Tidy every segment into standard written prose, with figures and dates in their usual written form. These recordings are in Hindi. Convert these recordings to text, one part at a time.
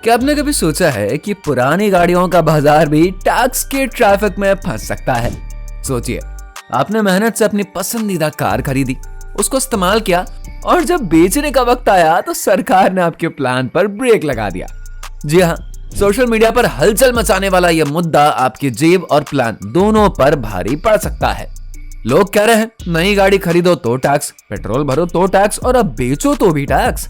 क्या आपने कभी सोचा है कि पुरानी गाड़ियों का बाजार भी टैक्स के ट्रैफिक में फंस सकता है? सोचिए, आपने मेहनत से अपनी पसंदीदा कार खरीदी, उसको इस्तेमाल किया और जब बेचने का वक्त आया तो सरकार ने आपके प्लान पर ब्रेक लगा दिया। जी हाँ, सोशल मीडिया पर हलचल मचाने वाला यह मुद्दा आपकी जेब और प्लान दोनों पर भारी पड़ सकता है। लोग कह रहे हैं नई गाड़ी खरीदो तो टैक्स, पेट्रोल भरो तो टैक्स और अब बेचो तो भी टैक्स।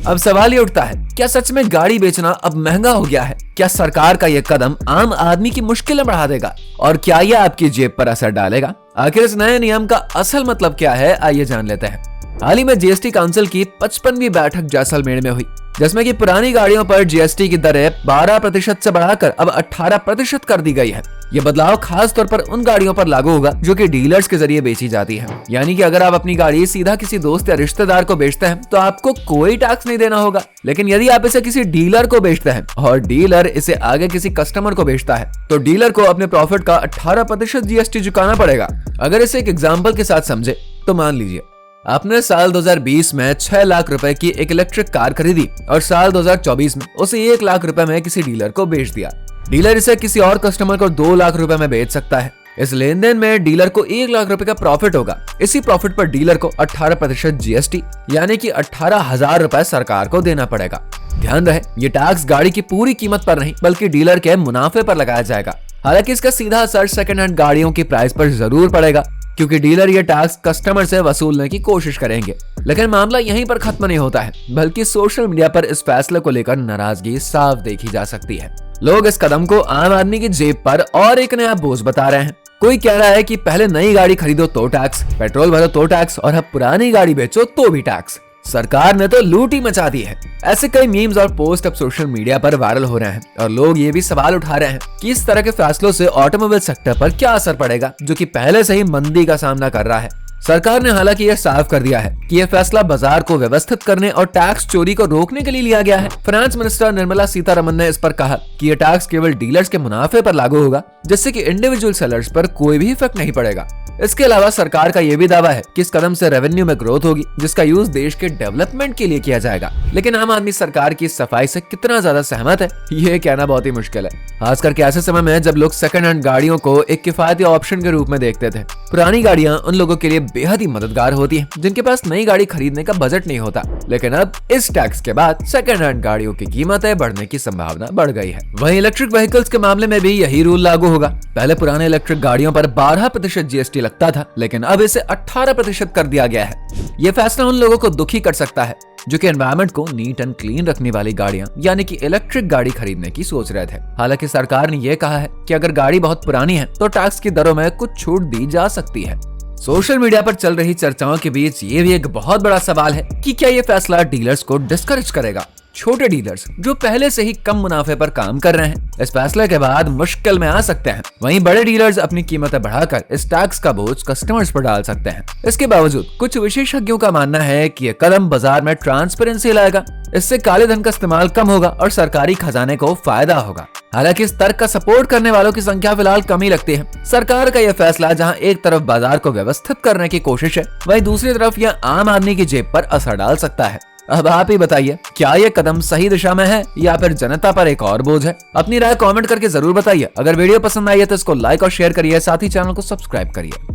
अब सवाल ये उठता है, क्या सच में गाड़ी बेचना अब महंगा हो गया है? क्या सरकार का यह कदम आम आदमी की मुश्किलें बढ़ा देगा और क्या यह आपकी जेब पर असर डालेगा? आखिर इस नए नियम का असल मतलब क्या है, आइए जान लेते हैं। हाल ही में जीएसटी काउंसिल की 55वीं बैठक जैसलमेर में हुई, जिसमें कि पुरानी गाड़ियों पर जीएसटी की दरें 12% से बढ़ाकर अब 18% कर दी गई है। ये बदलाव खास तौर पर उन गाड़ियों पर लागू होगा जो कि डीलर्स के जरिए बेची जाती है। यानी कि अगर आप अपनी गाड़ी सीधा किसी दोस्त या रिश्तेदार को बेचते हैं तो आपको कोई टैक्स नहीं देना होगा, लेकिन यदि आप इसे किसी डीलर को बेचते हैं और डीलर इसे आगे किसी कस्टमर को बेचता है तो डीलर को अपने प्रॉफिट का 18% जीएसटी चुकाना पड़ेगा। अगर इसे एक एग्जाम्पल के साथ समझे तो मान लीजिए आपने साल 2020 में 6 लाख रुपए की एक इलेक्ट्रिक कार खरीदी और साल 2024 में उसे 1 लाख रुपए में किसी डीलर को बेच दिया। डीलर इसे किसी और कस्टमर को 2 लाख रुपए में बेच सकता है। इस लेन देन में डीलर को 1 लाख रुपए का प्रॉफिट होगा। इसी प्रॉफिट पर डीलर को 18% जीएसटी यानी कि 18,000 रुपए सरकार को देना पड़ेगा। ध्यान रहे, ये टैक्स गाड़ी की पूरी कीमत पर नहीं बल्कि डीलर के मुनाफे पर लगाया जाएगा। हालांकि इसका सीधा असर सेकंड हैंड गाड़ियों की प्राइस पर जरूर पड़ेगा, क्योंकि डीलर ये टैक्स कस्टमर से वसूलने की कोशिश करेंगे। लेकिन मामला यहीं पर खत्म नहीं होता है, बल्कि सोशल मीडिया पर इस फैसले को लेकर नाराजगी साफ देखी जा सकती है। लोग इस कदम को आम आदमी की जेब पर और एक नया बोझ बता रहे हैं। कोई कह रहा है कि पहले नई गाड़ी खरीदो तो टैक्स, पेट्रोल भरो तो टैक्स और अब पुरानी गाड़ी बेचो तो भी टैक्स। सरकार ने तो लूट ही मचा दी है। ऐसे कई मीम्स और पोस्ट अब सोशल मीडिया पर वायरल हो रहे हैं और लोग ये भी सवाल उठा रहे हैं कि इस तरह के फैसलों से ऑटोमोबाइल सेक्टर पर क्या असर पड़ेगा, जो कि पहले से ही मंदी का सामना कर रहा है। सरकार ने हालांकि यह साफ कर दिया है कि यह फैसला बाजार को व्यवस्थित करने और टैक्स चोरी को रोकने के लिए लिया गया है। फाइनेंस मिनिस्टर निर्मला सीतारमण ने इस पर कहा कि यह टैक्स केवल डीलर्स के मुनाफे पर लागू होगा, जिससे कि इंडिविजुअल सेलर्स पर कोई भी इफेक्ट नहीं पड़ेगा। इसके अलावा सरकार का यह भी दावा है कि इस कदम से रेवेन्यू में ग्रोथ होगी, जिसका यूज देश के डेवलपमेंट के लिए किया जाएगा। लेकिन आम आदमी सरकार की सफाई से कितना ज्यादा सहमत है, ये कहना बहुत ही मुश्किल है। खास करके ऐसे समय में जब लोग सेकंड हैंड गाड़ियों को एक किफायती ऑप्शन के रूप में देखते थे। पुरानी गाड़ियां उन लोगों के लिए बेहद ही मददगार होती हैं जिनके पास नई गाड़ी खरीदने का बजट नहीं होता। लेकिन अब इस टैक्स के बाद सेकंड हैंड गाड़ियों की कीमतें बढ़ने की संभावना बढ़ गई है। वहीं इलेक्ट्रिक व्हीकल्स के मामले में भी यही रूल लागू होगा। पहले पुराने इलेक्ट्रिक गाड़ियों पर 12% जीएसटी लगता था, लेकिन अब इसे 18% कर दिया गया है। यह फैसला उन लोगों को दुखी कर सकता है जो कि एनवायरनमेंट को नीट एंड क्लीन रखने वाली गाड़ियां यानी कि इलेक्ट्रिक गाड़ी खरीदने की सोच रहे थे। हालांकि सरकार ने यह कहा है कि अगर गाड़ी बहुत पुरानी है तो टैक्स की दरों में कुछ छूट दी जा सकती है। सोशल मीडिया पर चल रही चर्चाओं के बीच ये भी एक बहुत बड़ा सवाल है कि क्या यह फैसला डीलर्स को डिस्करेज करेगा। छोटे डीलर्स जो पहले से ही कम मुनाफे पर काम कर रहे हैं, इस फैसले के बाद मुश्किल में आ सकते हैं। वहीं बड़े डीलर्स अपनी कीमतें बढ़ाकर इस टैक्स का बोझ कस्टमर्स पर डाल सकते हैं। इसके बावजूद कुछ विशेषज्ञों का मानना है कि यह कदम बाजार में ट्रांसपेरेंसी लाएगा। इससे काले धन का इस्तेमाल कम होगा और सरकारी खजाने को फायदा होगा। हालांकि इस तर्क का सपोर्ट करने वालों की संख्या फिलहाल कम ही लगती है। सरकार का यह फैसला जहां एक तरफ बाजार को व्यवस्थित करने की कोशिश है, वहीं दूसरी तरफ यह आम आदमी की जेब पर असर डाल सकता है। अब आप ही बताइए, क्या यह कदम सही दिशा में है या फिर जनता पर एक और बोझ है? अपनी राय कमेंट करके जरूर बताइए। अगर वीडियो पसंद आई है तो इसको लाइक और शेयर करिए, साथ ही चैनल को सब्सक्राइब करिए।